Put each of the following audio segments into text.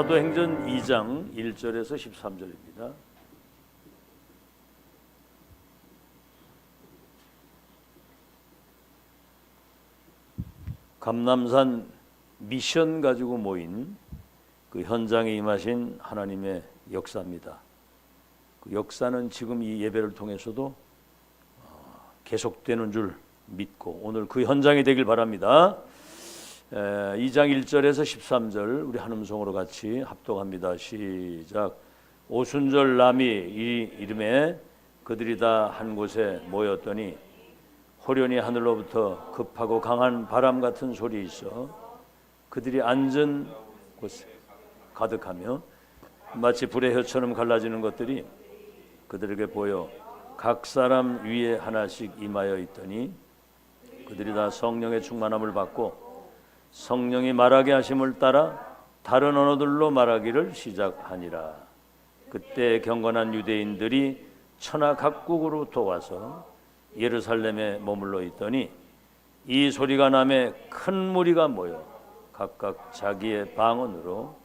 사도행전 2장 1절에서 13절입니다. 감남산 미션 가지고 모인 그 현장에 임하신 하나님의 역사입니다. 그 역사는 지금 이 예배를 통해서도 계속되는 줄 믿고 오늘 그 현장이 되길 바랍니다. 2장 1절에서 13절 우리 한음성으로 같이 합독합니다. 시작. 오순절 남이 이 이름에 그들이 다 한 곳에 모였더니 호련히 하늘로부터 급하고 강한 바람 같은 소리 있어 그들이 앉은 곳에 가득하며 마치 불의 혀처럼 갈라지는 것들이 그들에게 보여 각 사람 위에 하나씩 임하여 있더니 그들이 다 성령의 충만함을 받고 성령이 말하게 하심을 따라 다른 언어들로 말하기를 시작하니라. 그때 경건한 유대인들이 천하 각국으로부터 와서 예루살렘에 머물러 있더니 이 소리가 나매 큰 무리가 모여 각각 자기의 방언으로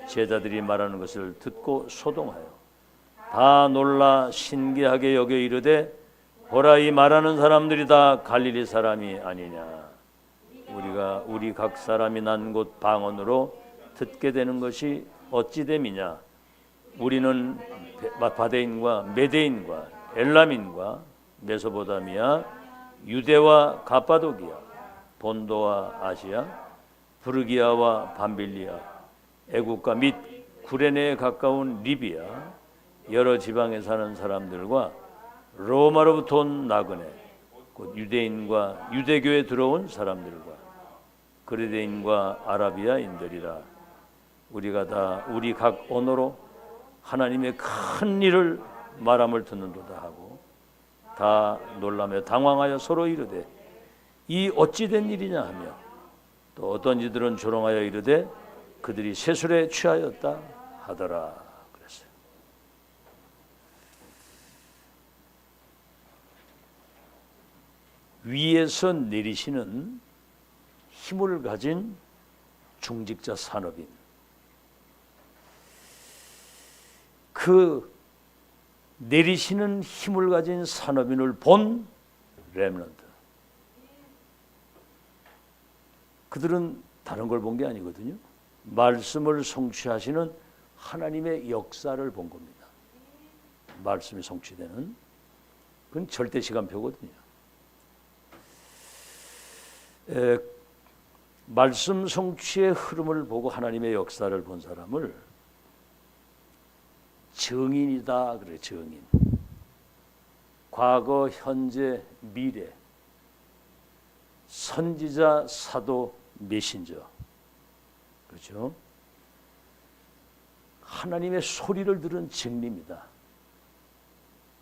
제자들이 말하는 것을 듣고 소동하여 다 놀라 신기하게 여겨 이르되 보라 이 말하는 사람들이 다 갈릴리 사람이 아니냐. 우리가 우리 각 사람이 난 곳 방언으로 듣게 되는 것이 어찌 됨이냐. 우리는 바데인과 메데인과 엘람인과 메소포타미아 유대와 가파도기아 본도와 아시아 부르기아와 밤빌리아 애국과 및 구레네에 가까운 리비아 여러 지방에 사는 사람들과 로마로부터 온 나그네 곧 유대인과 유대교에 들어온 사람들과 그리스인과 아라비아인들이라. 우리가 다 우리 각 언어로 하나님의 큰 일을 말함을 듣는도다 하고 다 놀라며 당황하여 서로 이르되 이 어찌 된 일이냐 하며 또 어떤 이들은 조롱하여 이르되 그들이 세술에 취하였다 하더라 그랬어요. 위에서 내리시는 힘을 가진 중직자 산업인 그 내리시는 힘을 가진 산업인을 본 렘넌트. 그들은 다른 걸 본 게 아니거든요. 말씀을 성취하시는 하나님의 역사를 본 겁니다. 말씀이 성취되는 그건 절대 시간표거든요. 말씀 성취의 흐름을 보고 하나님의 역사를 본 사람을 증인이다 그래. 증인. 과거, 현재, 미래. 선지자, 사도, 메신저. 그렇죠? 하나님의 소리를 들은 증리입니다.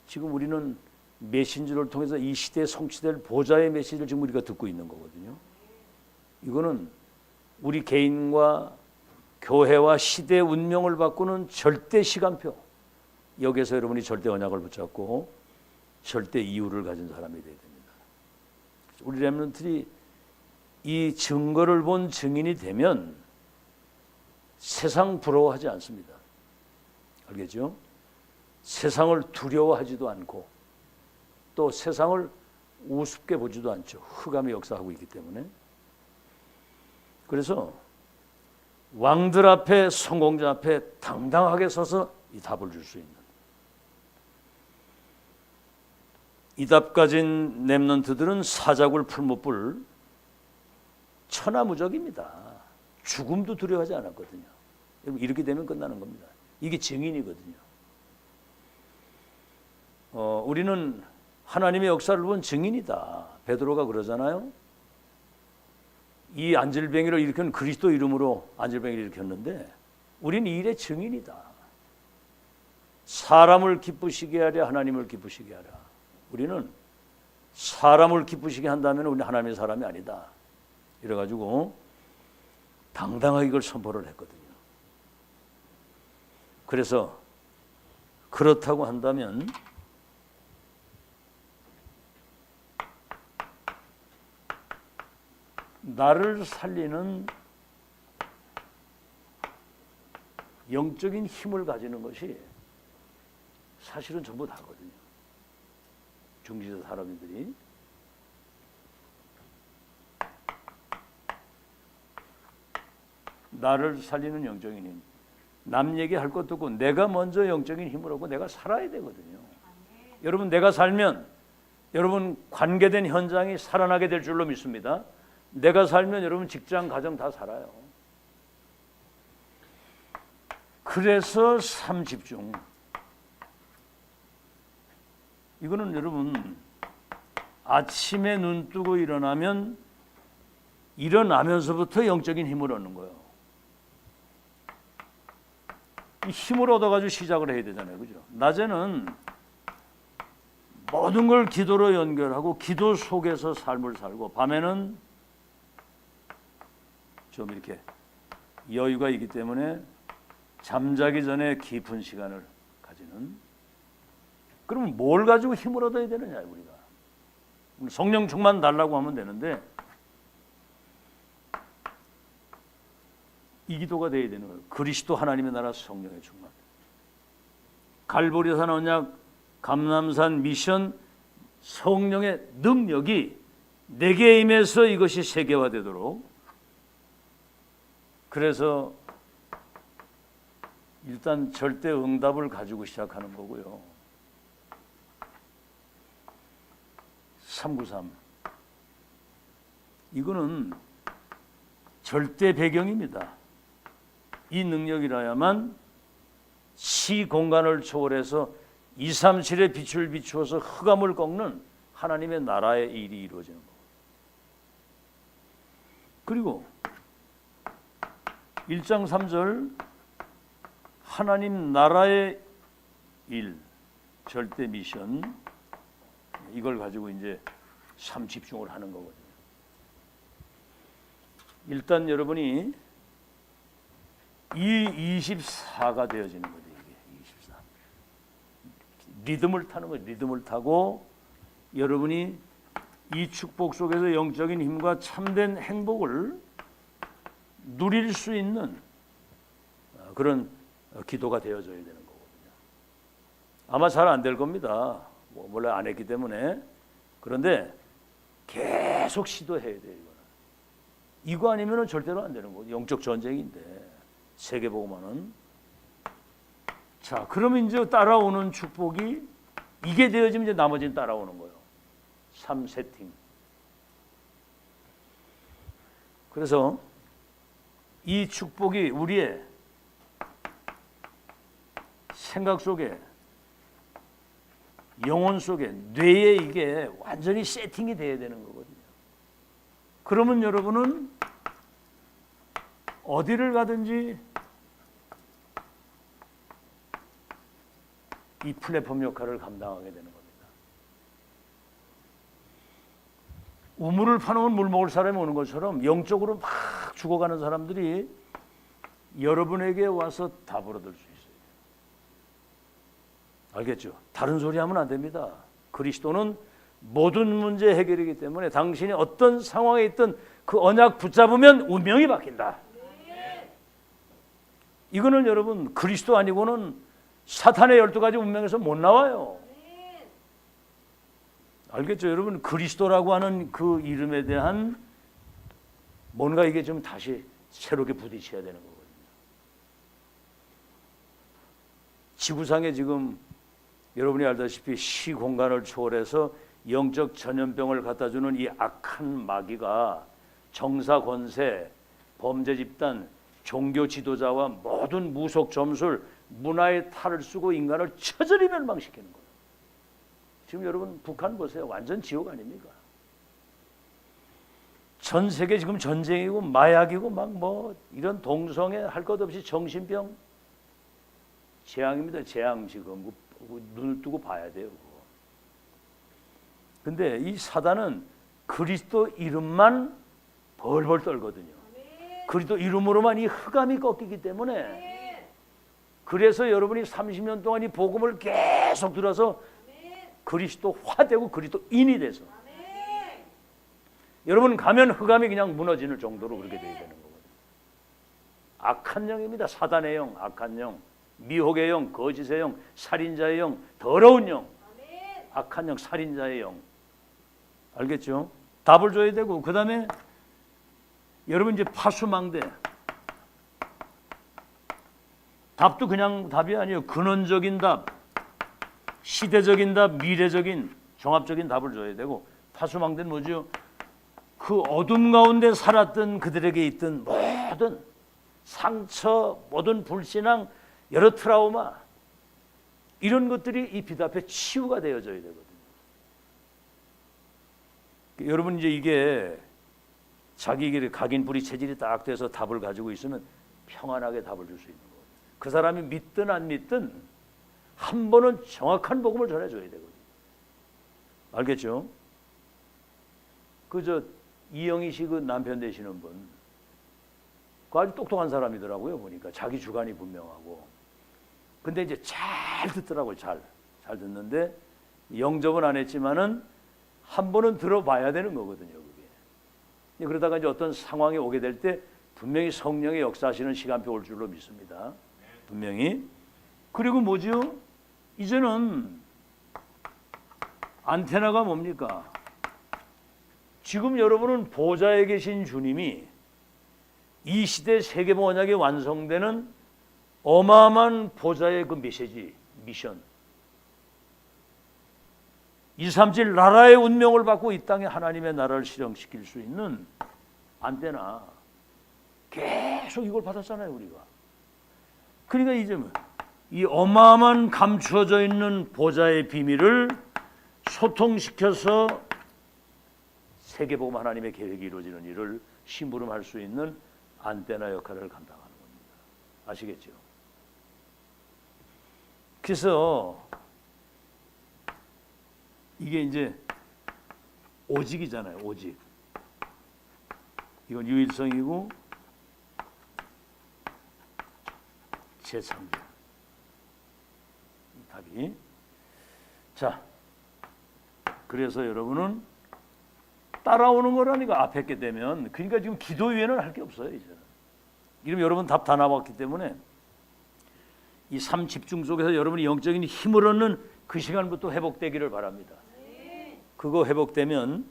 지금 우리는 메신저를 통해서 이 시대에 성취될 보좌의 메시지를 지금 우리가 듣고 있는 거거든요. 이거는 우리 개인과 교회와 시대의 운명을 바꾸는 절대 시간표. 여기서 여러분이 절대 언약을 붙잡고 절대 이유를 가진 사람이 되어야 됩니다. 우리 렘넌트들이 이 증거를 본 증인이 되면 세상 부러워하지 않습니다. 알겠죠? 세상을 두려워하지도 않고 또 세상을 우습게 보지도 않죠. 흑암의 역사하고 있기 때문에. 그래서 왕들 앞에 성공자 앞에 당당하게 서서 이 답을 줄 수 있는 이 답 가진 렘넌트들은 사자굴 풀무불 천하무적입니다. 죽음도 두려워하지 않았거든요. 이렇게 되면 끝나는 겁니다. 이게 증인이거든요. 우리는 하나님의 역사를 본 증인이다. 베드로가 그러잖아요. 이 안질뱅이를 일으킨 그리스도 이름으로 안질뱅이를 일으켰는데 우리는 이 일의 증인이다. 사람을 기쁘시게 하랴 하나님을 기쁘시게 하라. 우리는 사람을 기쁘시게 한다면 우리는 하나님의 사람이 아니다. 이래가지고 당당하게 이걸 선포를 했거든요. 그래서 그렇다고 한다면 나를 살리는 영적인 힘을 가지는 것이 사실은 전부 다거든요. 중지자 사람들이. 나를 살리는 영적인 힘. 남 얘기할 것도 없고 내가 먼저 영적인 힘을 얻고 내가 살아야 되거든요. 여러분, 내가 살면 여러분 관계된 현장이 살아나게 될 줄로 믿습니다. 내가 살면 여러분 직장, 가정 다 살아요. 그래서 삶 집중. 이거는 여러분 아침에 눈 뜨고 일어나면 일어나면서부터 영적인 힘을 얻는 거예요. 이 힘을 얻어가지고 시작을 해야 되잖아요. 그죠? 낮에는 모든 걸 기도로 연결하고 기도 속에서 삶을 살고 밤에는 좀 이렇게 여유가 있기 때문에 잠자기 전에 깊은 시간을 가지는. 그러면 뭘 가지고 힘을 얻어야 되느냐 우리가. 성령 충만 달라고 하면 되는데 이 기도가 돼야 되는 거예요. 그리스도 하나님의 나라 성령의 충만. 갈보리산 언약, 감람산 미션, 성령의 능력이 내게 임해서 이것이 세계화되도록. 그래서 일단 절대 응답을 가지고 시작하는 거고요. 393. 이거는 절대 배경입니다. 이 능력이라야만 시 공간을 초월해서 237의 빛을 비추어서 흑암을 꺾는 하나님의 나라의 일이 이루어지는 거예요. 그리고 1장 3절 하나님 나라의 일, 절대 미션, 이걸 가지고 이제 삶 집중을 하는 거거든요. 일단 여러분이 이 24가 되어지는 거죠. 이게 24. 리듬을 타는 거예요. 리듬을 타고 여러분이 이 축복 속에서 영적인 힘과 참된 행복을 누릴 수 있는 그런 기도가 되어져야 되는 거거든요. 아마 잘 안 될 겁니다. 원래 안 했기 때문에. 그런데 계속 시도해야 돼요. 이거는. 이거 아니면 절대로 안 되는 거예요. 영적 전쟁인데. 세계복음화는. 자, 그러면 이제 따라오는 축복이 이게 되어지면 이제 나머지는 따라오는 거예요. 3세팅. 그래서 이 축복이 우리의 생각 속에, 영혼 속에, 뇌에 이게 완전히 세팅이 돼야 되는 거거든요. 그러면 여러분은 어디를 가든지 이 플랫폼 역할을 감당하게 되는 겁니다. 우물을 파놓으면 물 먹을 사람이 오는 것처럼 영적으로 막 죽어가는 사람들이 여러분에게 와서 답을 얻을 수 있어요. 알겠죠? 다른 소리 하면 안 됩니다. 그리스도는 모든 문제 해결이기 때문에 당신이 어떤 상황에 있든 그 언약 붙잡으면 운명이 바뀐다. 이거는 여러분 그리스도 아니고는 사탄의 12가지 운명에서 못 나와요. 알겠죠? 여러분 그리스도라고 하는 그 이름에 대한 뭔가 이게 좀 다시 새롭게 부딪혀야 되는 거거든요. 지구상에 지금 여러분이 알다시피 시 공간을 초월해서 영적 전염병을 갖다주는 이 악한 마귀가 정사 권세, 범죄 집단, 종교 지도자와 모든 무속 점술, 문화의 탈을 쓰고 인간을 처절히 멸망시키는 거예요. 지금 여러분 북한 보세요. 완전 지옥 아닙니까? 전 세계 지금 전쟁이고 마약이고 막 뭐 이런 동성애 할 것 없이 정신병 재앙입니다. 재앙 지금 눈을 뜨고 봐야 돼요. 근데 이 사단은 그리스도 이름만 벌벌 떨거든요. 그리스도 이름으로만 이 흑암이 꺾이기 때문에 그래서 여러분이 30년 동안 이 복음을 계속 들어서 그리스도화되고 그리스도인이 돼서 여러분 가면 흑암이 그냥 무너지는 정도로 그렇게 돼야 되는 거거든요. 악한 영입니다. 사단의 영, 악한 영, 미혹의 영, 거짓의 영, 살인자의 영, 더러운 영, 악한 영, 살인자의 영. 알겠죠? 답을 줘야 되고, 그 다음에 여러분 이제 파수망대. 답도 그냥 답이 아니에요. 근원적인 답, 시대적인 답, 미래적인 종합적인 답을 줘야 되고, 파수망대는 뭐죠? 그 어둠 가운데 살았던 그들에게 있던 모든 상처, 모든 불신앙, 여러 트라우마, 이런 것들이 이 빛 앞에 치유가 되어져야 되거든요. 여러분 이제 이게 자기 각인 불이 체질이 딱 돼서 답을 가지고 있으면 평안하게 답을 줄 수 있는 거예요. 그 사람이 믿든 안 믿든 한 번은 정확한 복음을 전해줘야 되거든요. 알겠죠? 그저 이영희 씨 그 남편 되시는 분, 그 아주 똑똑한 사람이더라고요. 보니까 자기 주관이 분명하고. 근데 이제 잘 듣더라고요. 잘 듣는데 영접은 안 했지만은 한 번은 들어봐야 되는 거거든요. 그게. 그러다가 이제 어떤 상황이 오게 될 때 분명히 성령의 역사하시는 시간표 올 줄로 믿습니다. 분명히. 그리고 뭐죠? 이제는 안테나가 뭡니까? 지금 여러분은 보좌에 계신 주님이 이 시대 세계보 언약이 완성되는 어마어마한 보좌의 그 메시지, 미션, 237 나라의 운명을 받고 이 땅에 하나님의 나라를 실현시킬 수 있는 안테나, 계속 이걸 받았잖아요, 우리가. 그러니까 이제 이 어마어마한 감추어져 있는 보좌의 비밀을 소통시켜서 세계복음 하나님의 계획이 이루어지는 일을 심부름할 수 있는 안테나 역할을 감당하는 겁니다. 아시겠죠? 그래서 이게 이제 오직이잖아요. 오직. 이건 유일성이고 재창조. 답이. 자, 그래서 여러분은 따라오는 거라니까 앞에 있게 되면. 그러니까 지금 기도 외에는 할 게 없어요. 이제는. 이러면 여러분 답 다 나왔기 때문에 이 삶 집중 속에서 여러분이 영적인 힘을 얻는 그 시간부터 회복되기를 바랍니다. 그거 회복되면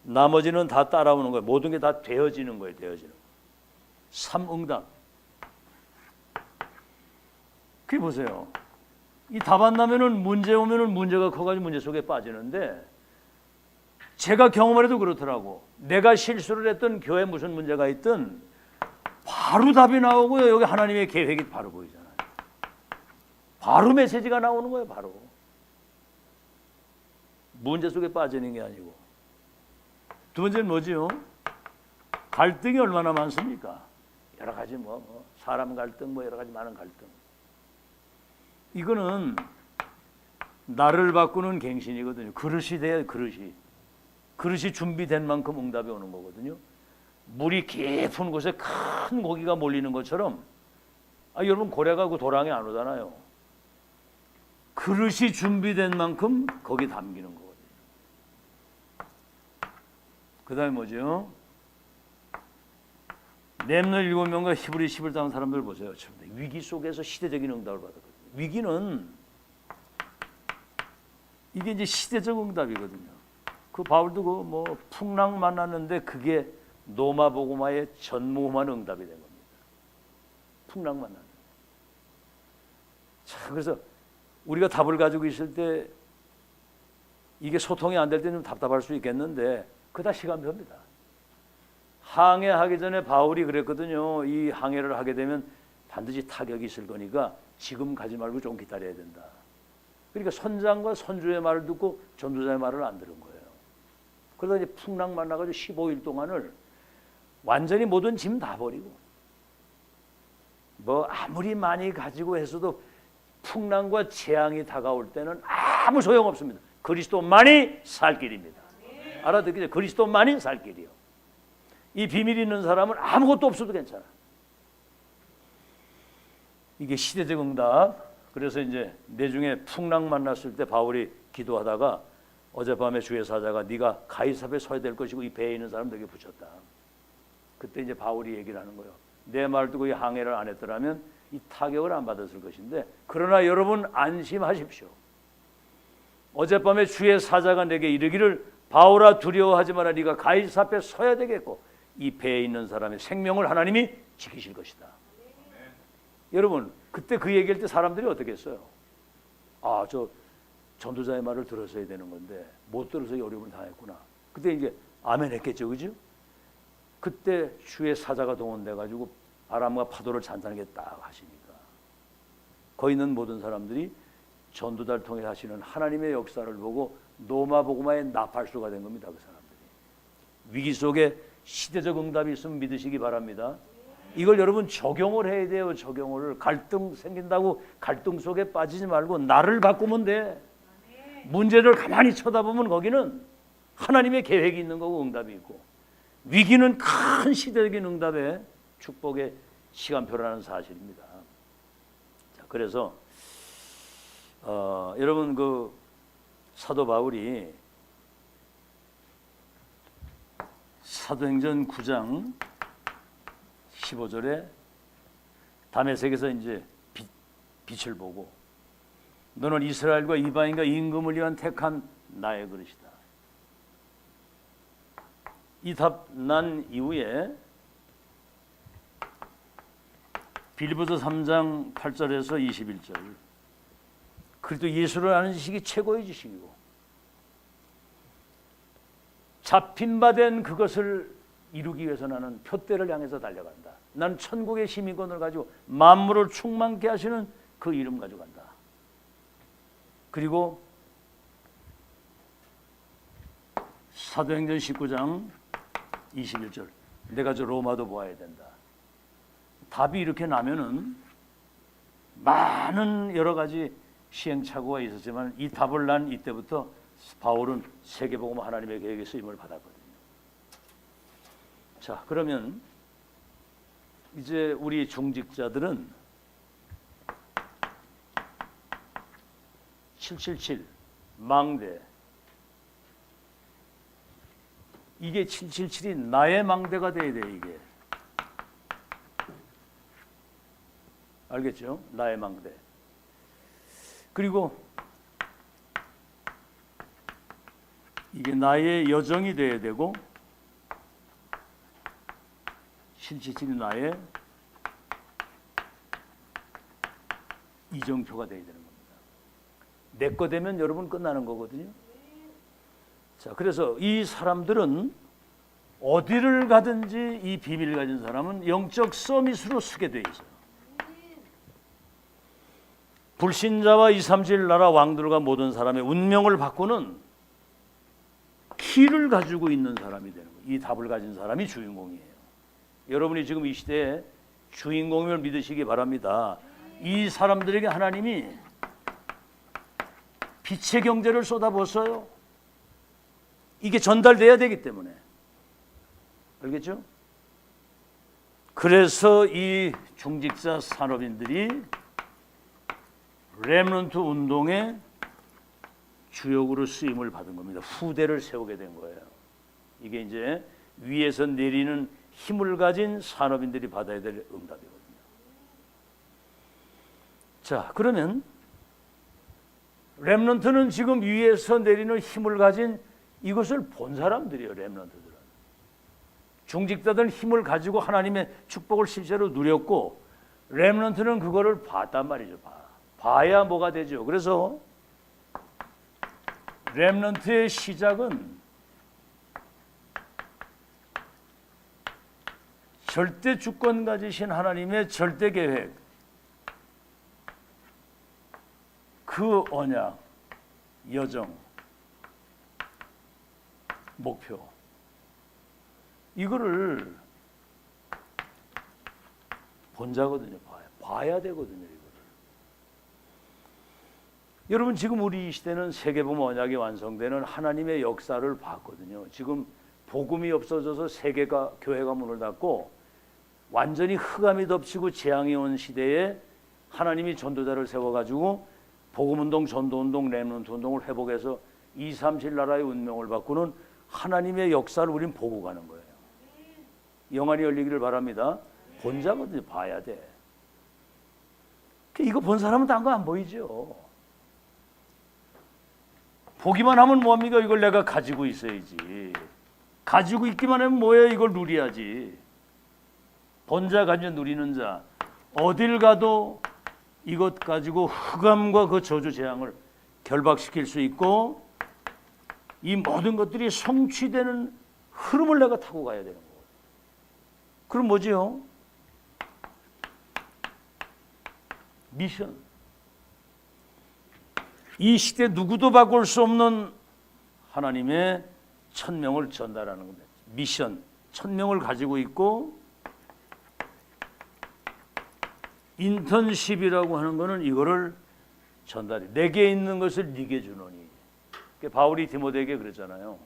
나머지는 다 따라오는 거예요. 모든 게 다 되어지는 거예요. 되어지는. 삼응답. 그게 보세요. 이 답 안 나면은 문제 오면은 문제가 커가지고 문제 속에 빠지는데, 제가 경험을 해도 그렇더라고. 내가 실수를 했던 교회에 무슨 문제가 있든 바로 답이 나오고요. 여기 하나님의 계획이 바로 보이잖아요. 바로 메시지가 나오는 거예요. 바로. 문제 속에 빠지는 게 아니고. 두 번째는 뭐지요? 갈등이 얼마나 많습니까? 여러 가지 사람 갈등, 여러 가지 많은 갈등. 이거는 나를 바꾸는 갱신이거든요. 그릇이 돼야 그릇이. 그릇이 준비된 만큼 응답이 오는 거거든요. 물이 깊은 곳에 큰 고기가 몰리는 것처럼, 여러분 고래가 그 도랑에 안 오잖아요. 그릇이 준비된 만큼 거기 담기는 거거든요. 그 다음에 뭐죠? 렘넌트 7명과 히브리 10을 당한 사람들 보세요. 위기 속에서 시대적인 응답을 받았거든요. 위기는 이게 이제 시대적 응답이거든요. 그 바울도 풍랑 만났는데 그게 노마보고마의 전무후무한 응답이 된 겁니다. 풍랑 만났는데. 자, 그래서 우리가 답을 가지고 있을 때 이게 소통이 안 될 때 좀 답답할 수 있겠는데, 그거 다 시간표입니다. 항해하기 전에 바울이 그랬거든요. 이 항해를 하게 되면 반드시 타격이 있을 거니까 지금 가지 말고 좀 기다려야 된다. 그러니까 선장과 선주의 말을 듣고 전도자의 말을 안 들은 거예요. 그러다 이제 풍랑 만나가지고 15일 동안을 완전히 모든 짐 다 버리고, 아무리 많이 가지고 했어도 풍랑과 재앙이 다가올 때는 아무 소용없습니다. 그리스도만이 살 길입니다. 알아듣기죠? 그리스도만이 살 길이요. 이 비밀이 있는 사람은 아무것도 없어도 괜찮아. 이게 시대적 응답. 그래서 이제 내중에 풍랑 만났을 때 바울이 기도하다가 어젯밤에 주의 사자가 네가 가이사베에 서야 될 것이고 이 배에 있는 사람 너에게 붙였다. 그때 이제 바울이 얘기를 하는 거예요. 내 말 듣고 이 항해를 안 했더라면 이 타격을 안 받았을 것인데, 그러나 여러분 안심하십시오. 어젯밤에 주의 사자가 내게 이르기를 바울아 두려워하지 마라. 네가 가이사 앞에 서야 되겠고 이 배에 있는 사람의 생명을 하나님이 지키실 것이다. 여러분 그때 그 얘기할 때 사람들이 어떻게 했어요? 아, 저 전도자의 말을 들었어야 되는 건데 못 들어서 어려움을 당했구나. 그때 이제 아멘 했겠죠, 그죠? 그때 주의 사자가 동원돼 가지고 바람과 파도를 잔잔하게 딱 하시니까 거기 있는 모든 사람들이 전도자를 통해 하시는 하나님의 역사를 보고 노마보고마의 나팔수가 된 겁니다. 그 사람들이 위기 속에 시대적 응답이 있으면 믿으시기 바랍니다. 이걸 여러분 적용을 해야 돼요. 적용을. 갈등 생긴다고 갈등 속에 빠지지 말고 나를 바꾸면 돼. 문제를 가만히 쳐다보면 거기는 하나님의 계획이 있는 거고 응답이 있고, 위기는 큰 시대적인 응답의 축복의 시간표라는 사실입니다. 자, 그래서 여러분 그 사도 바울이 사도행전 9장 15절에 다메섹에서 이제 빛을 보고 너는 이스라엘과 이방인과 임금을 위한 택한 나의 그릇이다. 이 답 난 이후에 빌립보서 3장 8절에서 21절, 그리스도 예수를 아는 지식이 최고의 지식이고 잡힌 바 된 그것을 이루기 위해서 나는 표대를 향해서 달려간다. 난 천국의 시민권을 가지고 만물을 충만케 하시는 그 이름 가지고 간다. 그리고 사도행전 19장 21절, 내가 저 로마도 보아야 된다. 답이 이렇게 나면은 많은 여러 가지 시행착오가 있었지만 이 답을 난 이때부터 바울은 세계복음 하나님의 계획에 쓰임을 받았거든요. 자, 그러면 이제 우리 중직자들은 777 망대, 이게 777이 나의 망대가 돼야 돼. 이게 알겠죠? 나의 망대. 그리고 이게 나의 여정이 돼야 되고 777이 나의 이정표가 돼야 되는 겁니다. 내 거 되면 여러분 끝나는 거거든요. 자, 그래서 이 사람들은 어디를 가든지 이 비밀을 가진 사람은 영적 서밋으로 서게 돼 있어요. 불신자와 237 나라 왕들과 모든 사람의 운명을 바꾸는 키를 가지고 있는 사람이 되는 거예요. 이 답을 가진 사람이 주인공이에요. 여러분이 지금 이 시대에 주인공임을 믿으시기 바랍니다. 이 사람들에게 하나님이 빛의 경제를 쏟아부었어요. 이게 전달돼야 되기 때문에. 알겠죠? 그래서 이 중직자 산업인들이 렘넌트 운동의 주역으로 쓰임을 받은 겁니다. 후대를 세우게 된 거예요. 이게 이제 위에서 내리는 힘을 가진 산업인들이 받아야 될 응답이거든요. 자, 그러면 렘넌트는 지금 위에서 내리는 힘을 가진 이것을 본 사람들이에요. 렘넌트들은. 중직자들은 힘을 가지고 하나님의 축복을 실제로 누렸고 렘넌트는 그거를 봤단 말이죠. 봐야 뭐가 되죠. 그래서 렘넌트의 시작은 절대 주권 가지신 하나님의 절대 계획, 그 언약, 여정, 목표, 이거를 본자거든요. 봐야 되거든요. 이거를. 여러분 지금 우리 이 시대는 세계복음 언약이 완성되는 하나님의 역사를 봤거든요. 지금 복음이 없어져서 세계가 교회가 문을 닫고 완전히 흑암이 덮치고 재앙이 온 시대에 하나님이 전도자를 세워가지고 복음운동, 전도운동, 렘넌트 운동을 회복해서 237 나라의 운명을 바꾸는 하나님의 역사를 우린 보고 가는 거예요. 영안이 열리기를 바랍니다. 본자거든요. 봐야 돼. 이거 본 사람은 딴 거 안 보이죠. 보기만 하면 뭐합니까? 이걸 내가 가지고 있어야지. 가지고 있기만 하면 뭐예요? 이걸 누려야지. 본자 가지고 누리는 자. 어딜 가도 이것 가지고 흑암과 그 저주 재앙을 결박시킬 수 있고 이 모든 것들이 성취되는 흐름을 내가 타고 가야 되는 거예요. 그럼 뭐지요? 미션. 이 시대 누구도 바꿀 수 없는 하나님의 천명을 전달하는 겁니다. 미션. 천명을 가지고 있고 인턴십이라고 하는 것은 이거를 전달해. 내게 있는 것을 네게 주노니. 바울이 디모데에게 그랬잖아요.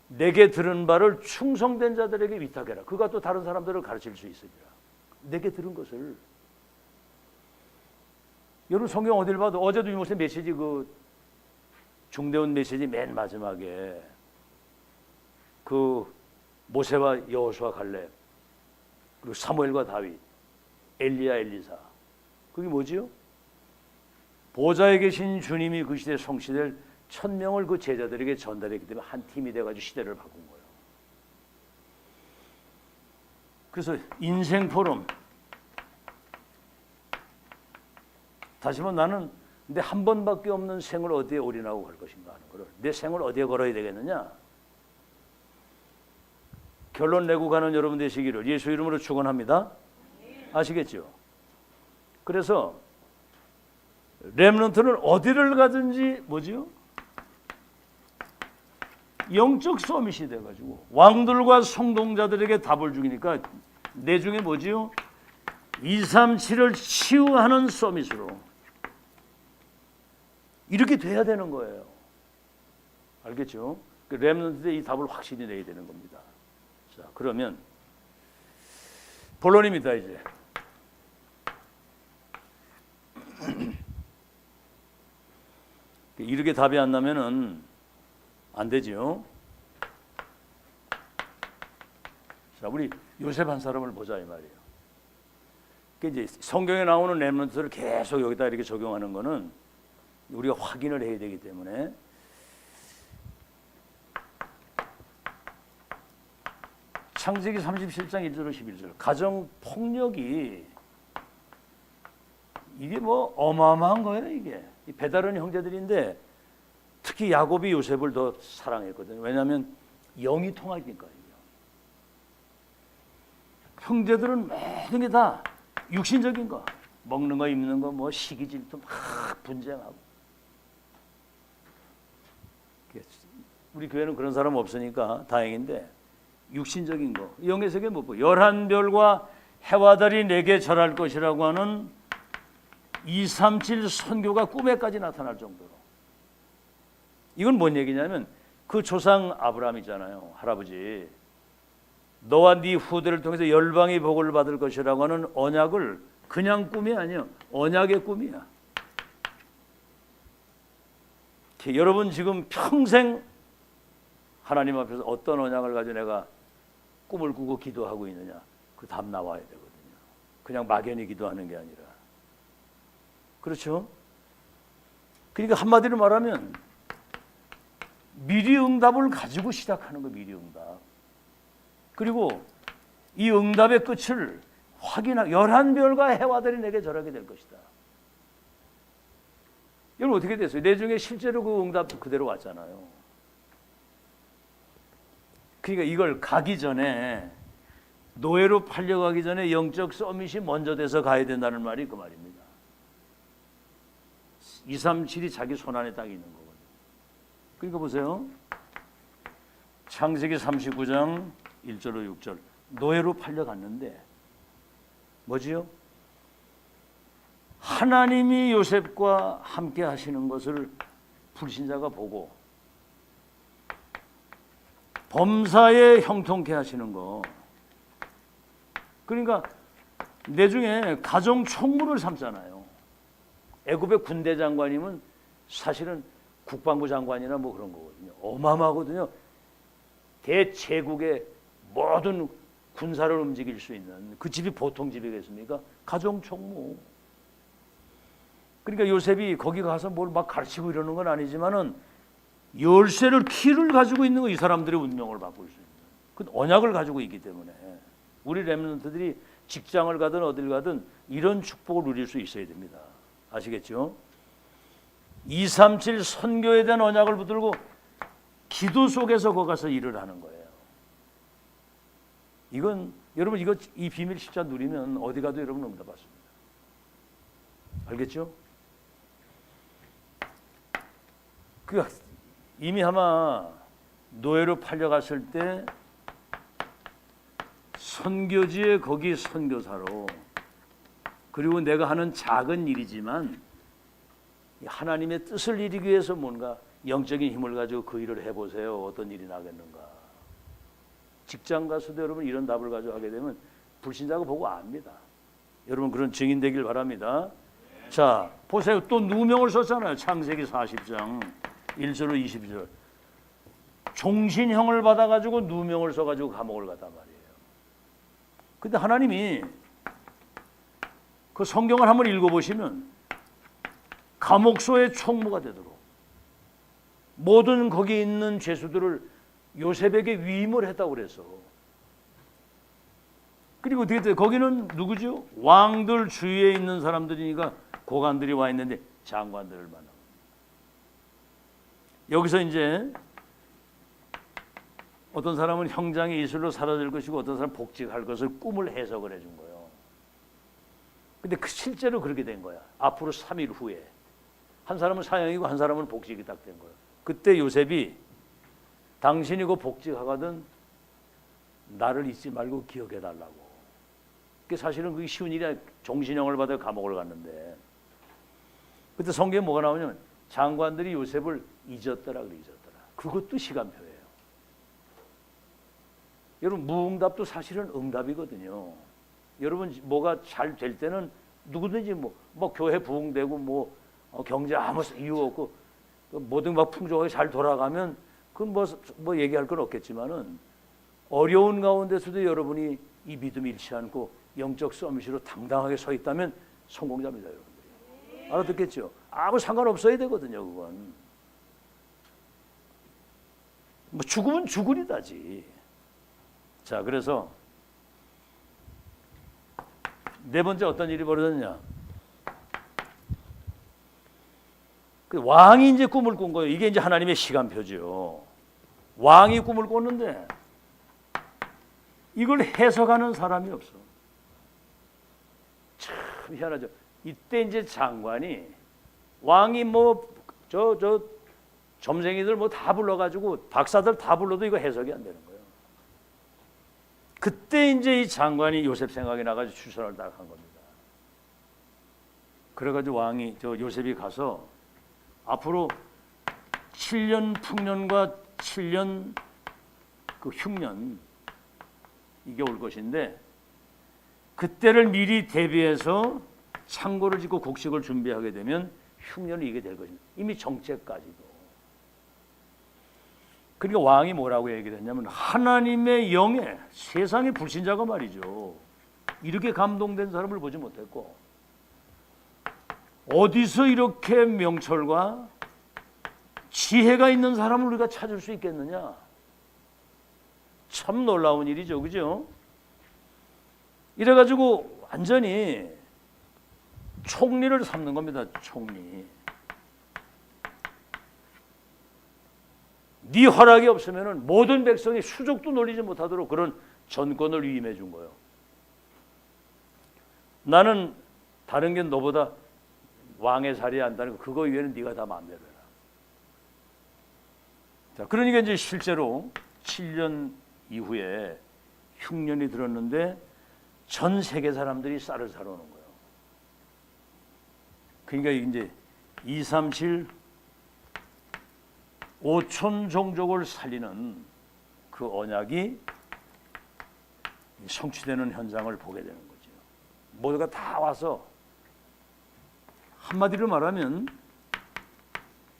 내게 들은 바를 충성된 자들에게 위탁해라. 그가 또 다른 사람들을 가르칠 수 있으리라. 내게 들은 것을. 여러분 성경 어딜 봐도 어제도 유모세 메시지 그 중대원 메시지 맨 마지막에 그 모세와 여호수아 갈렙 그리고 사무엘과 다윗 엘리야 엘리사 그게 뭐지요? 보좌에 계신 주님이 그 시대에 성취될 천명을 그 제자들에게 전달했기 때문에 한 팀이 돼가지고 시대를 바꾼 거예요. 그래서 인생 포럼 다시 한번 나는 내 한 번밖에 없는 생을 어디에 올인하고 갈 것인가 하는 거를 내 생을 어디에 걸어야 되겠느냐. 결론 내고 가는 여러분 되시기를 예수 이름으로 축원합니다. 아시겠죠? 그래서 렘넌트는 어디를 가든지 뭐지요? 영적 서밋이 돼가지고 왕들과 성동자들에게 답을 주니까 내 중에 뭐지요? 237을 치유하는 서밋으로 이렇게 돼야 되는 거예요. 알겠죠? 렘넌트의 이 답을 확실히 내야 되는 겁니다. 자, 그러면 본론입니다. 이제 이렇게 답이 안 나면은 안 되죠. 자, 우리 요셉 한 사람을 보자 이 말이에요. 이제 성경에 나오는 렘넌트를 계속 여기다 이렇게 적용하는 거는 우리가 확인을 해야 되기 때문에 창세기 37장 1절로 11절 가정 폭력이 이게 뭐 어마어마한 거예요. 이게 배다른 형제들인데 특히 야곱이 요셉을 더 사랑했거든요. 왜냐하면 영이 통하니까요. 형제들은 모든 게 다 육신적인 거, 먹는 거, 입는 거, 뭐 시기 질투 막 분쟁하고. 우리 교회는 그런 사람 없으니까 다행인데 육신적인 거, 영의 세계 못 보. 11별과 해와 달이 내게 절할 것이라고 하는 237 선교가 꿈에까지 나타날 정도로. 이건 뭔 얘기냐면 그 조상 아브라함이잖아요. 할아버지. 너와 네 후대를 통해서 열방이 복을 받을 것이라고 하는 언약을 그냥 꿈이 아니에요. 언약의 꿈이야. 여러분 지금 평생 하나님 앞에서 어떤 언약을 가지고 내가 꿈을 꾸고 기도하고 있느냐. 그 답 나와야 되거든요. 그냥 막연히 기도하는 게 아니라. 그렇죠? 그러니까 한마디로 말하면 미리 응답을 가지고 시작하는 거 미리 응답. 그리고 이 응답의 끝을 확인하고 11별과 해와 달이 내게 절하게 될 것이다. 여러분 어떻게 됐어요? 내 중에 실제로 그 응답 그대로 왔잖아요. 그러니까 이걸 가기 전에 노예로 팔려가기 전에 영적 서밋이 먼저 돼서 가야 된다는 말이 그 말입니다. 237이 자기 손안에 딱 있는 거거든요. 그러니까 보세요. 창세기 39장 1절로 6절 노예로 팔려갔는데 뭐지요? 하나님이 요셉과 함께 하시는 것을 불신자가 보고 범사에 형통케 하시는 거. 그러니까 내 중에 가정 총무를 삼잖아요. 애굽의 군대 장관이면 사실은 국방부 장관이나 뭐 그런 거거든요. 어마어마하거든요. 대제국의 모든 군사를 움직일 수 있는 그 집이 보통 집이겠습니까? 가정총무. 그러니까 요셉이 거기 가서 뭘 막 가르치고 이러는 건 아니지만은 열쇠를 키를 가지고 있는 거 이 사람들의 운명을 바꿀 수 있는 그 언약을 가지고 있기 때문에 우리 렘넌트들이 직장을 가든 어딜 가든 이런 축복을 누릴 수 있어야 됩니다. 아시겠죠? 237 선교에 대한 언약을 붙들고 기도 속에서 거기 가서 일을 하는 거예요. 이건 여러분 이 비밀 십자 누리면 어디 가도 여러분 응답받습니다. 알겠죠? 그 이미 아마 노예로 팔려갔을 때 선교지에 거기 선교사로 그리고 내가 하는 작은 일이지만 하나님의 뜻을 이루기 위해서 뭔가 영적인 힘을 가지고 그 일을 해보세요. 어떤 일이 나겠는가. 직장 가서도 여러분 이런 답을 가지고 하게 되면 불신자가 보고 압니다. 여러분 그런 증인 되길 바랍니다. 자 보세요. 또 누명을 썼잖아요. 창세기 40장 1절로 20절. 종신형을 받아가지고 누명을 써가지고 감옥을 갔단 말이에요. 근데 하나님이 그 성경을 한번 읽어보시면 감옥소의 총무가 되도록 모든 거기 있는 죄수들을 요셉에게 위임을 했다고 그래서. 그리고 어떻게 돼요? 거기는 누구죠? 왕들 주위에 있는 사람들이니까 고관들이 와 있는데 장관들을 만나고. 여기서 이제 어떤 사람은 형장의 이슬로 사라질 것이고 어떤 사람은 복직할 것을 꿈을 해석을 해준 거예요. 근데 실제로 그렇게 된 거야. 앞으로 3일 후에 한 사람은 사형이고 한 사람은 복직이 딱 된 거예요. 그때 요셉이 당신이 그 복직하거든 나를 잊지 말고 기억해 달라고. 그게 사실은 그게 쉬운 일이 아니라 종신형을 받아 감옥을 갔는데 그때 성경에 뭐가 나오냐면 장관들이 요셉을 잊었더라 그래. 잊었더라. 그것도 시간표예요. 여러분 무응답도 사실은 응답이거든요. 여러분 뭐가 잘 될 때는 누구든지 뭐 교회 부흥되고 경제 아무 이유 없고 모든 막 풍족하게 잘 돌아가면 그건 뭐 얘기할 건 없겠지만은 어려운 가운데서도 여러분이 이 믿음 잃지 않고 영적 서밋으로 당당하게 서 있다면 성공자입니다, 여러분들이. 알아듣겠죠? 아무 상관없어야 되거든요, 그건. 뭐 죽으면 죽으리다지. 자, 그래서 네 번째 어떤 일이 벌어졌냐? 그 왕이 이제 꿈을 꾼 거예요. 이게 이제 하나님의 시간표죠. 왕이 꿈을 꿨는데 이걸 해석하는 사람이 없어. 참 희한하죠. 이때 이제 장관이 왕이 점쟁이들 다 불러가지고 박사들 다 불러도 이거 해석이 안 되는 거예요. 그때 이제 이 장관이 요셉 생각이 나가지고 추천을 딱 한 겁니다. 그래가지고 왕이 요셉이 가서 앞으로 7년 풍년과 7년 그 흉년 이게 올 것인데 그때를 미리 대비해서 창고를 짓고 곡식을 준비하게 되면 흉년을 이기게 될 것입니다. 이미 정책까지도. 그러니까 왕이 뭐라고 얘기를 했냐면 하나님의 영에 세상의 불신자가 말이죠. 이렇게 감동된 사람을 보지 못했고 어디서 이렇게 명철과 지혜가 있는 사람을 우리가 찾을 수 있겠느냐. 참 놀라운 일이죠. 그죠? 이래가지고 완전히 총리를 삼는 겁니다. 총리. 네 허락이 없으면 모든 백성이 수족도 놀리지 못하도록 그런 전권을 위임해 준 거예요. 나는 다른 게 너보다 왕의 자리에 앉다는 거 그거 이외에는 네가 다 마음대로 해라. 자, 그러니까 이제 실제로 7년 이후에 흉년이 들었는데 전 세계 사람들이 쌀을 사러 오는 거예요. 그러니까 이제 237 5천 종족을 살리는 그 언약이 성취되는 현장을 보게 되는 거죠. 모두가 다 와서 한마디로 말하면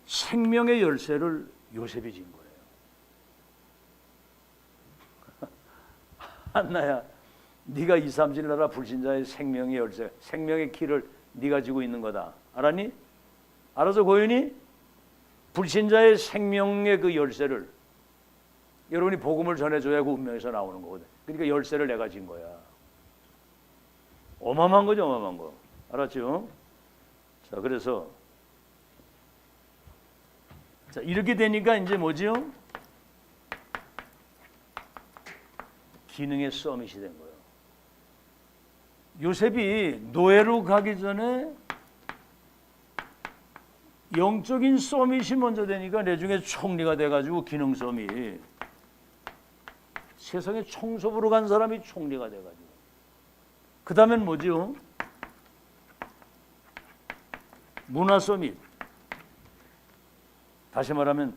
생명의 열쇠를 요셉이 진 거예요. 한나야, 네가 2, 3질 나라 불신자의 생명의 열쇠, 생명의 키를 네가 쥐고 있는 거다. 알았니? 알아서 고윤이? 불신자의 생명의 그 열쇠를 여러분이 복음을 전해줘야 그 운명에서 나오는 거거든. 그러니까 열쇠를 내가 진 거야. 어마어마한 거죠, 어마어마한 거. 알았죠? 자, 그래서 자, 이렇게 되니까 이제 뭐지요? 기능의 서밋이 된 거예요. 요셉이 노예로 가기 전에 영적인 서밋이 먼저 되니까 나중에 총리가 돼가지고 기능 서밋. 세상에 청소부로 간 사람이 총리가 돼가지고. 그 다음엔 뭐지요? 문화 서밋. 다시 말하면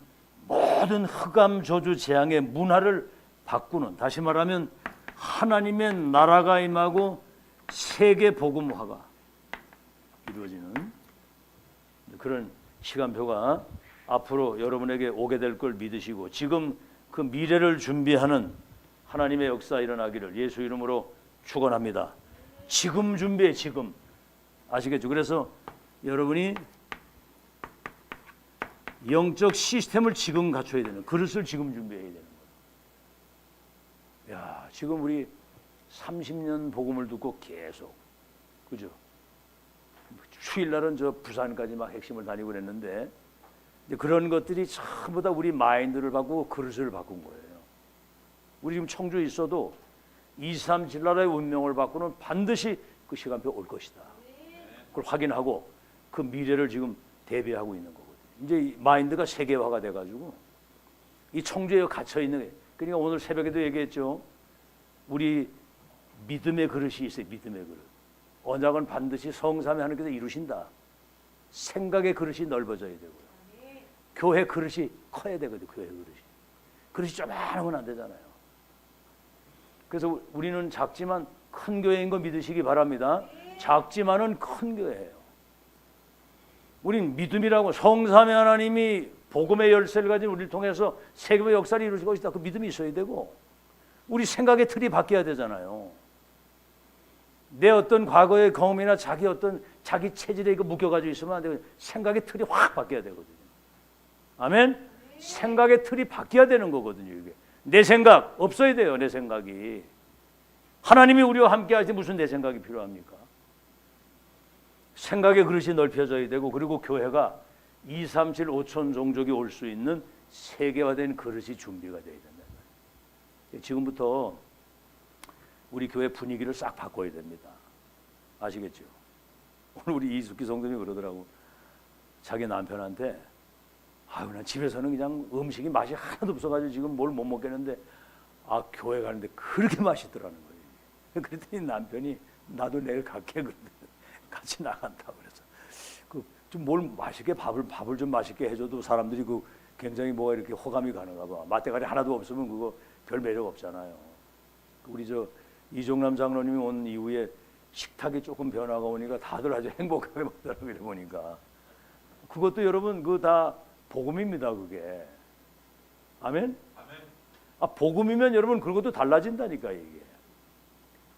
모든 흑암 저주 재앙의 문화를 바꾸는, 다시 말하면 하나님의 나라가 임하고 세계 복음화가 이루어지는 그런 시간표가 앞으로 여러분에게 오게 될 걸 믿으시고, 지금 그 미래를 준비하는 하나님의 역사 일어나기를 예수 이름으로 축원합니다. 지금 준비해, 지금. 아시겠죠? 그래서 여러분이 영적 시스템을 지금 갖춰야 되는, 그릇을 지금 준비해야 되는 거예요. 야, 지금 우리 30년 복음을 듣고 계속, 그죠? 휴일날은 저 부산까지 막 핵심을 다니고 그랬는데, 그런 것들이 전부 다 우리 마인드를 바꾸고 그릇을 바꾼 거예요. 우리 지금 청주에 있어도 2, 3, 7나라의 운명을 바꾸는 반드시 그 시간표 올 것이다. 그걸 확인하고 그 미래를 지금 대비하고 있는 거거든요. 이제 이 마인드가 세계화가 돼가지고 이 청주에 갇혀 있는 거예요. 그러니까 오늘 새벽에도 얘기했죠. 우리 믿음의 그릇이 있어요. 믿음의 그릇. 언약은 반드시 성삼위 하나님께서 이루신다. 생각의 그릇이 넓어져야 되고요. 교회 그릇이 커야 되거든요. 교회 그릇이 조그마하면 안 되잖아요. 그래서 우리는 작지만 큰 교회인 거 믿으시기 바랍니다. 작지만은 큰 교회예요. 우린 믿음이라고, 성삼위 하나님이 복음의 열쇠를 가진 우리를 통해서 세계의 역사를 이루실 것이다. 그 믿음이 있어야 되고, 우리 생각의 틀이 바뀌어야 되잖아요. 내 어떤 과거의 경험이나 자기 체질에 이거 묶여가지고 있으면 안 되고, 생각의 틀이 확 바뀌어야 되거든요. 아멘? 생각의 틀이 바뀌어야 되는 거거든요. 이게 내 생각 없어야 돼요. 내 생각이. 하나님이 우리와 함께 하실 때 무슨 내 생각이 필요합니까? 생각의 그릇이 넓혀져야 되고, 그리고 교회가 2, 3, 7, 5천 종족이 올 수 있는 세계화된 그릇이 준비가 돼야 된다. 지금부터 우리 교회 분위기를 싹 바꿔야 됩니다. 아시겠죠? 오늘 우리 이숙기 성도님이 그러더라고. 자기 남편한테, 아유, 난 집에서는 그냥 음식이 맛이 하나도 없어가지고 지금 뭘 못 먹겠는데, 아, 교회 가는데 그렇게 맛있더라는 거예요. 그랬더니 남편이, 나도 내일 갈게. 그러더니 같이 나간다 그래서 좀 뭘 맛있게 밥을 좀 맛있게 해줘도 사람들이 그 굉장히 뭐가 이렇게 호감이 가는가 봐. 맛대가리 하나도 없으면 그거 별 매력 없잖아요. 우리 저 이종남 장로님이 온 이후에 식탁이 조금 변화가 오니까 다들 아주 행복하게 먹더라고요. 이래 보니까 그것도 여러분 그 다 복음입니다. 그게. 아멘. 아, 복음이면 여러분 그것도 달라진다니까 이게.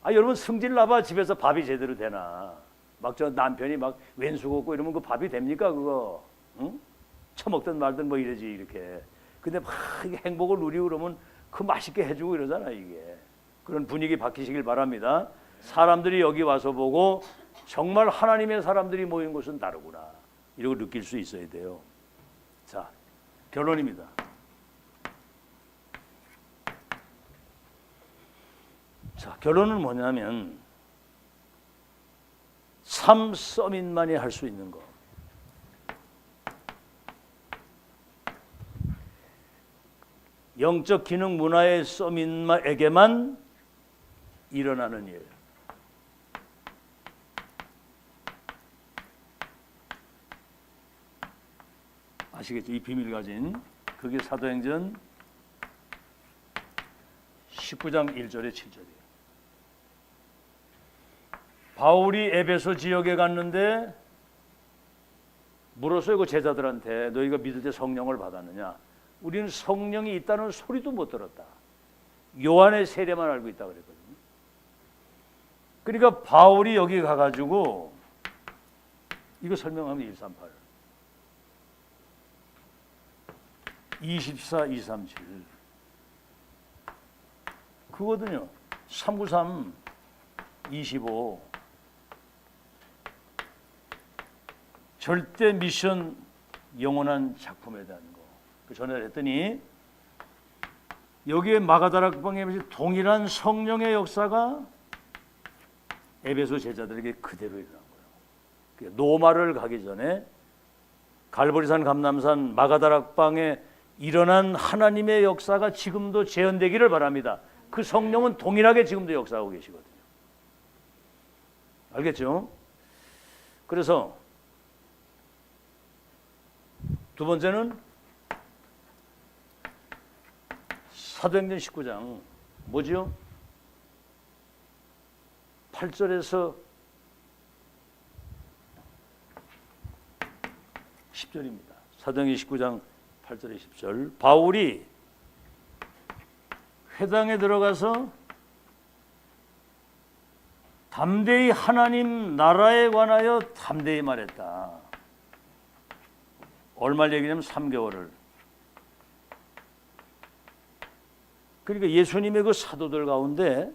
아, 여러분 승질 나봐 집에서 밥이 제대로 되나? 막 저 남편이 막 왼수 걷고 이러면 그 밥이 됩니까 그거? 응? 처먹든 말든 뭐 이러지 이렇게. 근데 막 행복을 누리고 그러면 그 맛있게 해주고 이러잖아 이게. 그런 분위기 바뀌시길 바랍니다. 사람들이 여기 와서 보고 정말 하나님의 사람들이 모인 곳은 다르구나. 이러고 느낄 수 있어야 돼요. 자, 결론입니다. 자, 결론은 뭐냐면 3 서밋만이 할 수 있는 거. 영적 기능 문화의 서밋에게만 일어나는 일. 아시겠죠? 이 비밀 가진 그게 사도행전 19장 1절에 7절이에요. 바울이 에베소 지역에 갔는데 물었어요. 그 제자들한테 너희가 믿을 때 성령을 받았느냐? 우리는 성령이 있다는 소리도 못 들었다. 요한의 세례만 알고 있다고 그랬거든요. 그러니까 바울이 여기 가가지고 이거 설명하면 138 24, 237 그거거든요. 393, 25 절대 미션 영원한 작품에 대한 거. 그 전에 했더니 여기에 마가다락방에 동일한 성령의 역사가 에베소 제자들에게 그대로 일어난 거예요. 노마를 가기 전에 갈보리산 감람산 마가다락방에 일어난 하나님의 역사가 지금도 재현되기를 바랍니다. 그 성령은 동일하게 지금도 역사하고 계시거든요. 알겠죠? 그래서 두 번째는 사도행전 19장 뭐죠? 8절에서 10절입니다. 사도행전 19장 8절에 10절 바울이 회당에 들어가서 담대히 하나님 나라에 관하여 담대히 말했다. 얼마 얘기냐면 3개월을. 그러니까 예수님의 그 사도들 가운데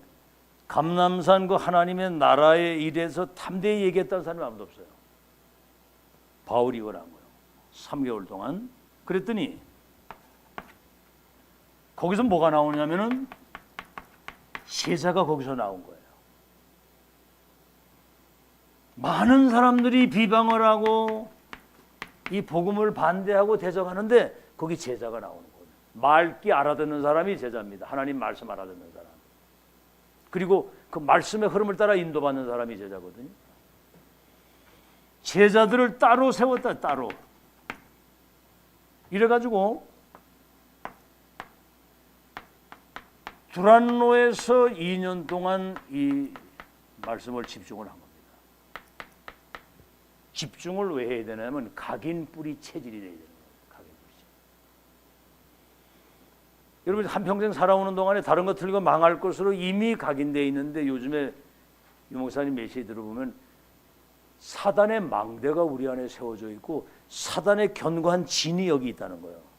감람산 그 하나님의 나라에 일해서 담대히 얘기했다는 사람이 아무도 없어요. 바울이 이걸 한 거예요. 3개월 동안. 그랬더니 거기서 뭐가 나오냐면은 제자가 거기서 나온 거예요. 많은 사람들이 비방을 하고 이 복음을 반대하고 대적하는데 거기 제자가 나오는 거예요. 맑게 알아듣는 사람이 제자입니다. 하나님 말씀 알아듣는 사람. 그리고 그 말씀의 흐름을 따라 인도받는 사람이 제자거든요. 제자들을 따로 세웠다. 따로. 이래가지고 두란노에서 2년 동안 이 말씀을 집중을 한 겁니다. 집중을 왜 해야 되냐면 각인 뿌리 체질이 돼야 되는 거예요. 각인 뿌리 체질. 여러분 한평생 살아오는 동안에 다른 거 틀리고 망할 것으로 이미 각인되어 있는데 요즘에 유 목사님 메시지 들어보면 사단의 망대가 우리 안에 세워져 있고 사단의 견고한 진이 여기 있다는 거예요.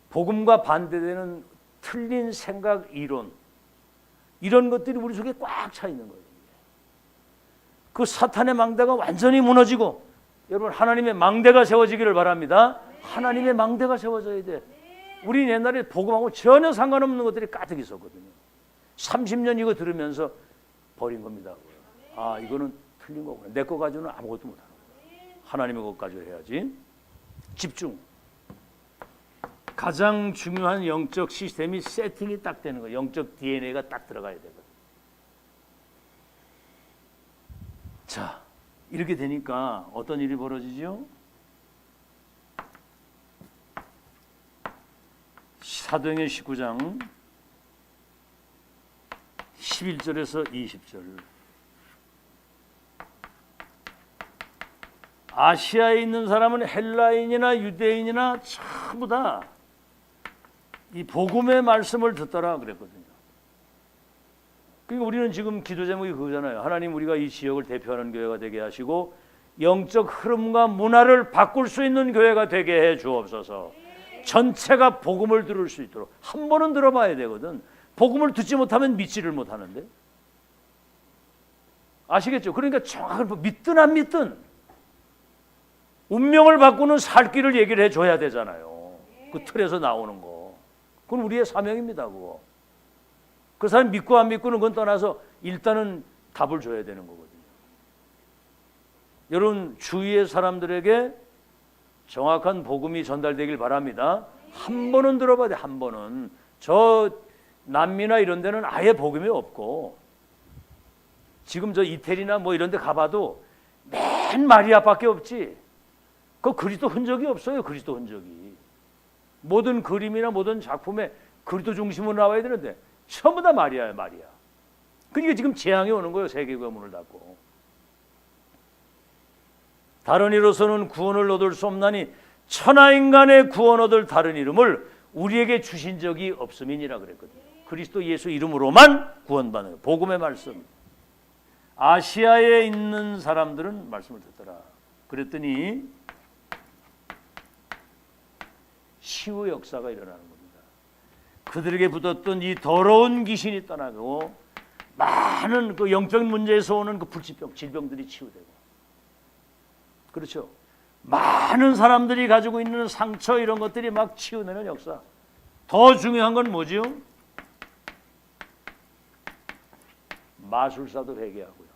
복음과 반대되는 틀린 생각, 이론 이런 것들이 우리 속에 꽉 차 있는 거예요. 그 사탄의 망대가 완전히 무너지고 여러분 하나님의 망대가 세워지기를 바랍니다. 하나님의 망대가 세워져야 돼. 우리 옛날에 복음하고 전혀 상관없는 것들이 가득 있었거든요. 30년 이거 들으면서 버린 겁니다. 아 이거는 틀린 거구나. 내 거 가지고는 아무것도 못하는 거야. 하나님의 것 가지고 해야지. 집중. 가장 중요한 영적 시스템이 세팅이 딱 되는 거예요. 영적 DNA가 딱 들어가야 되거든요. 자, 이렇게 되니까 어떤 일이 벌어지죠? 사도행전 19장 11절에서 20절 아시아에 있는 사람은 헬라인이나 유대인이나 전부 다 이 복음의 말씀을 듣더라 그랬거든요. 그러니까 우리는 지금 기도 제목이 그거잖아요. 하나님 우리가 이 지역을 대표하는 교회가 되게 하시고 영적 흐름과 문화를 바꿀 수 있는 교회가 되게 해 주옵소서. 전체가 복음을 들을 수 있도록 한 번은 들어봐야 되거든. 복음을 듣지 못하면 믿지를 못하는데 아시겠죠? 그러니까 정확하게 믿든 안 믿든 운명을 바꾸는 살 길을 얘기를 해줘야 되잖아요. 그 틀에서 나오는 거. 그건 우리의 사명입니다. 그거. 그 사람 믿고 안 믿고는 그건 떠나서 일단은 답을 줘야 되는 거거든요. 여러분 주위의 사람들에게 정확한 복음이 전달되길 바랍니다. 한 번은 들어봐야 돼. 한 번은. 저 남미나 이런 데는 아예 복음이 없고 지금 저 이태리나 뭐 이런 데 가봐도 맨 마리아밖에 없지. 그 그리스도 흔적이 없어요. 그리스도 흔적이. 모든 그림이나 모든 작품에 그리스도 중심으로 나와야 되는데 전부 다 마리아예요. 마리아. 그러니까 지금 재앙이 오는 거예요. 세계가 문을 닫고. 다른 이로서는 구원을 얻을 수 없나니 천하인간의 구원 얻을 다른 이름을 우리에게 주신 적이 없음이니라 그랬거든요. 그리스도 예수 이름으로만 구원받는 거예요. 복음의 말씀. 아시아에 있는 사람들은 말씀을 듣더라. 그랬더니 치유 역사가 일어나는 겁니다. 그들에게 붙었던 이 더러운 귀신이 떠나고 많은 그 영적 문제에서 오는 그 불치병, 질병들이 치유되고, 그렇죠. 많은 사람들이 가지고 있는 상처 이런 것들이 막 치유되는 역사. 더 중요한 건 뭐죠? 마술사도 회개하고요.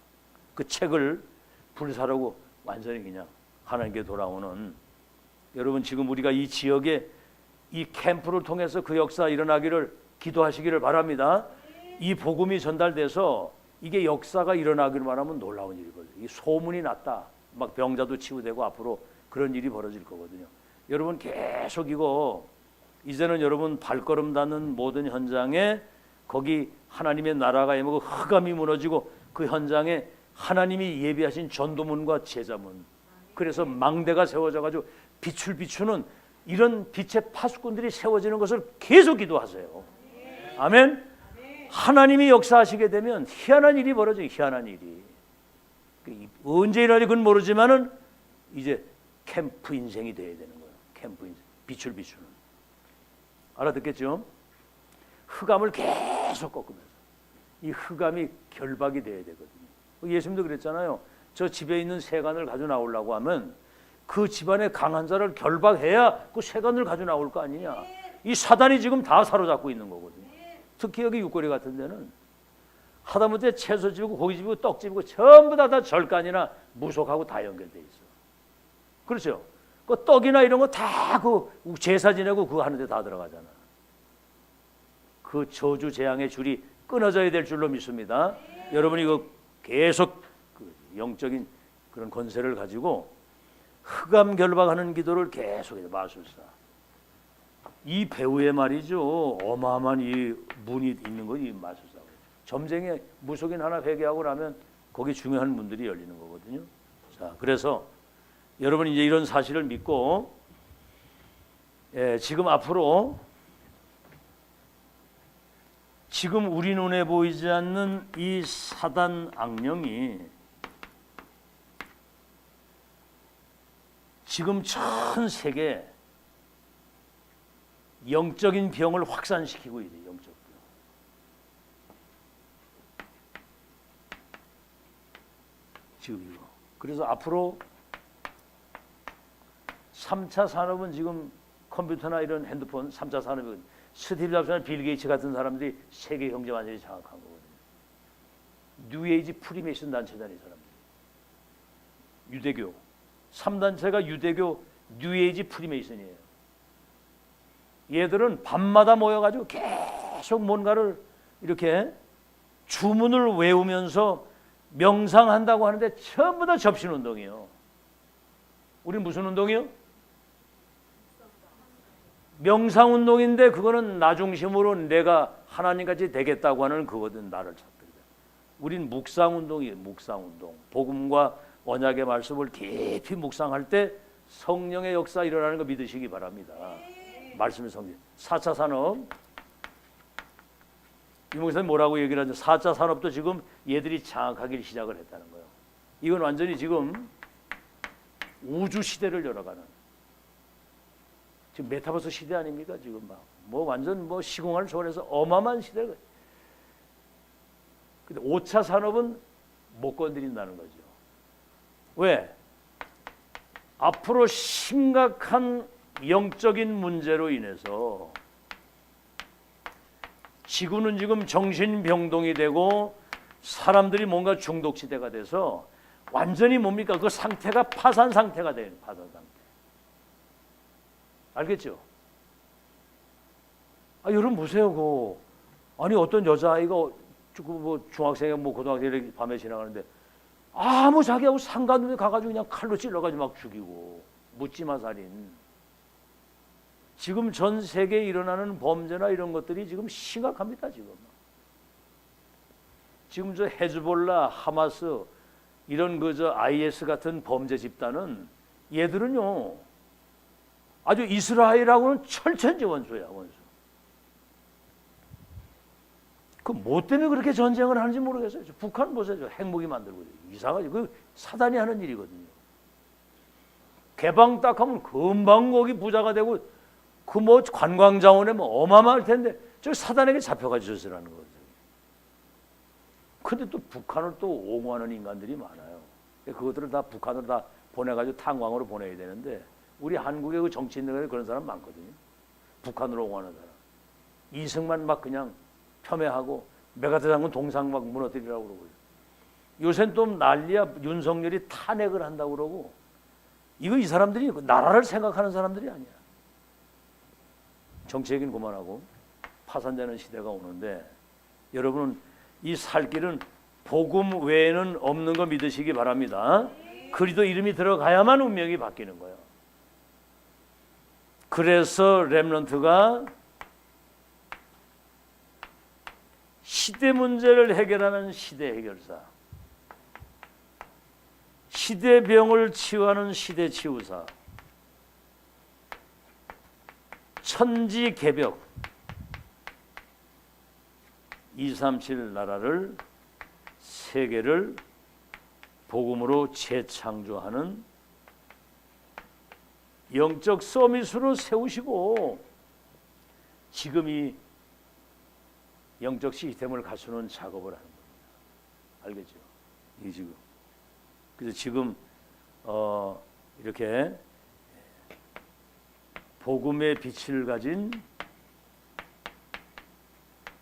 그 책을 불사르고 완전히 그냥 하나님께 돌아오는, 여러분 지금 우리가 이 지역에 이 캠프를 통해서 그 역사 일어나기를 기도하시기를 바랍니다. 이 복음이 전달돼서 이게 역사가 일어나기를 바라면 놀라운 일이거든요. 이 소문이 났다. 막 병자도 치유되고 앞으로 그런 일이 벌어질 거거든요. 여러분 계속 이거 이제는 여러분 발걸음 닿는 모든 현장에 거기 하나님의 나라가 임하고 흑암이 무너지고 그 현장에 하나님이 예비하신 전도문과 제자문, 그래서 망대가 세워져 가지고 빛을 비추는 이런 빛의 파수꾼들이 세워지는 것을 계속 기도하세요. 아멘. 하나님이 역사하시게 되면 희한한 일이 벌어져요. 희한한 일이. 언제 일어날지 그건 모르지만은 이제 캠프 인생이 돼야 되는 거예요. 캠프 인생. 빛을 비추는. 알아듣겠죠? 흑암을 계속 꺾으면서 이 흑암이 결박이 돼야 되거든요. 예수님도 그랬잖아요. 저 집에 있는 세간을 가져 나오려고 하면 그 집안의 강한 자를 결박해야 그 세간을 가져 나올 거 아니냐. 이 사단이 지금 다 사로잡고 있는 거거든요. 특히 여기 육거리 같은 데는 하다못해 채소집이고 고기집이고 떡집이고 전부 다 절간이나 무속하고 다 연결돼 있어. 그렇죠? 그 떡이나 이런 거 다 그 제사 지내고 그거 하는데 다 들어가잖아. 그 저주 재앙의 줄이 끊어져야 될 줄로 믿습니다. 여러분 이거 계속 그 영적인 그런 권세를 가지고 흑암 결박하는 기도를 계속해서 마술사. 이 배우의 말이죠. 어마어마한 이 문이 있는 거 이 마술사. 점쟁이 무속인 하나 회개하고 나면 거기 중요한 문들이 열리는 거거든요. 자, 그래서 여러분 이제 이런 사실을 믿고 지금 앞으로 지금 우리 눈에 보이지 않는 이 사단 악령이 지금 전 세계 영적인 병을 확산시키고 있어요. 영적 병. 지금 이거. 그래서 앞으로 3차 산업은 지금 컴퓨터나 이런 핸드폰 3차 산업은 스티브 잡스나 빌 게이츠 같은 사람들이 세계 경제 완전히 장악한 거거든요. 뉴에이지 프리메이슨 단체잖아요, 이 사람들. 유대교 3단체가 유대교 뉴에이지 프리메이슨이에요. 얘들은 밤마다 모여가지고 계속 뭔가를 이렇게 주문을 외우면서 명상한다고 하는데 전부 다 접신운동이에요. 우린 무슨 운동이요? 명상운동인데 그거는 나 중심으로 내가 하나님같이 되겠다고 하는 그거든. 나를 찾거든. 우린 묵상운동이에요. 묵상운동. 복음과 언약의 말씀을 깊이 묵상할 때 성령의 역사 일어나는 거 믿으시기 바랍니다. 말씀의 성령. 4차 산업. 유목사님 뭐라고 얘기를 하죠? 4차 산업도 지금 얘들이 장악하기 시작을 했다는 거예요. 이건 완전히 지금 우주 시대를 열어가는 지금 메타버스 시대 아닙니까? 지금 막 뭐 완전 뭐 시공간을 초월해서 어마어마한 시대가. 근데 5차 산업은 못 건드린다는 거죠. 왜? 앞으로 심각한 영적인 문제로 인해서 지구는 지금 정신병동이 되고 사람들이 뭔가 중독시대가 돼서 완전히 뭡니까? 그 상태가 파산 상태가 돼요. 파산 상태. 알겠죠? 여러분 보세요. 아니 어떤 여자아이가 뭐 중학생이 뭐 고등학생이 밤에 지나가는데 아무 자기하고 상관없이 가가지고 그냥 칼로 찔러가지고 막 죽이고 묻지마 살인. 지금 전 세계에 일어나는 범죄나 이런 것들이 지금 심각합니다. 지금 저 헤즈볼라, 하마스 이런 IS 같은 범죄 집단은 얘들은요 아주 이스라엘하고는 철천지 원수야, 원수. 그 뭐 때문에 그렇게 전쟁을 하는지 모르겠어요. 북한 보세요. 핵무기 만들고 이상하지. 그 사단이 하는 일이거든요. 개방 딱 하면 금방 거기 부자가 되고 그 뭐 관광 자원에 뭐 어마어마할 텐데 저 사단에게 잡혀가지고 저러는 거죠. 근데 또 북한을 또 옹호하는 인간들이 많아요. 그것들을 다 북한으로 다 보내가지고 탄광으로 보내야 되는데 우리 한국의 그 정치인들 그런 사람 많거든요. 북한으로 옹호하는 사람. 이승만 막 그냥 폄훼하고 메가더 장군 동상 막 무너뜨리라고 그러고. 요새는 또 난리야. 윤석열이 탄핵을 한다고 그러고. 이거 이 사람들이 나라를 생각하는 사람들이 아니야. 정치 얘기는 그만하고 파산되는 시대가 오는데 여러분은 이 살 길은 복음 외에는 없는 거 믿으시기 바랍니다. 그리스도 이름이 들어가야만 운명이 바뀌는 거예요. 그래서 렘넌트가 시대 문제를 해결하는 시대 해결사, 시대병을 치유하는 시대 치유사, 천지개벽 237 나라를 세계를 복음으로 재창조하는 영적 서밋으로 세우시고 지금 이 영적 시스템을 갖추는 작업을 하는 겁니다. 알겠죠? 이 지금. 그래서 지금 이렇게 복음의 빛을 가진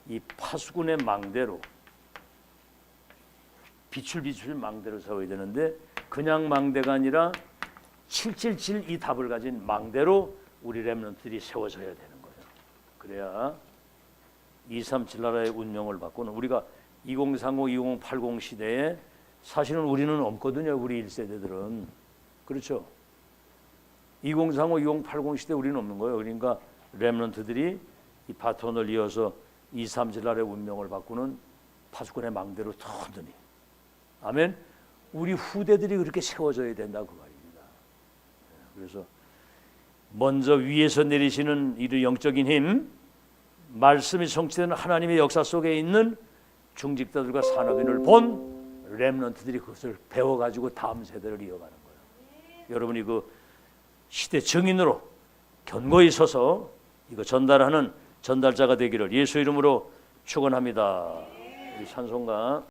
이 파수꾼의 망대로 빛을 망대로 세워야 되는데 그냥 망대가 아니라 777 이 답을 가진 망대로 우리 렘넌트들이 세워져야 되는 거예요. 그래야 237 나라의 운명을 바꾸는 우리가 2035, 2080 시대에 사실은 우리는 없거든요. 우리 1세대들은. 그렇죠? 2035, 2080 시대에 우리는 없는 거예요. 그러니까 렘넌트들이 이 바톤을 이어서 237 나라의 운명을 바꾸는 파수꾼의 망대로 튼튼히. 아멘. 우리 후대들이 그렇게 세워져야 된다 그 말입니다. 그래서 먼저 위에서 내리시는 이 영적인 힘, 말씀이 성취되는 하나님의 역사 속에 있는 중직자들과 산업인을 본 렘넌트들이 그것을 배워가지고 다음 세대를 이어가는 거예요. 여러분이 그 시대 증인으로 견고히 서서 이거 전달하는 전달자가 되기를 예수 이름으로 축원합니다. 우리 찬송가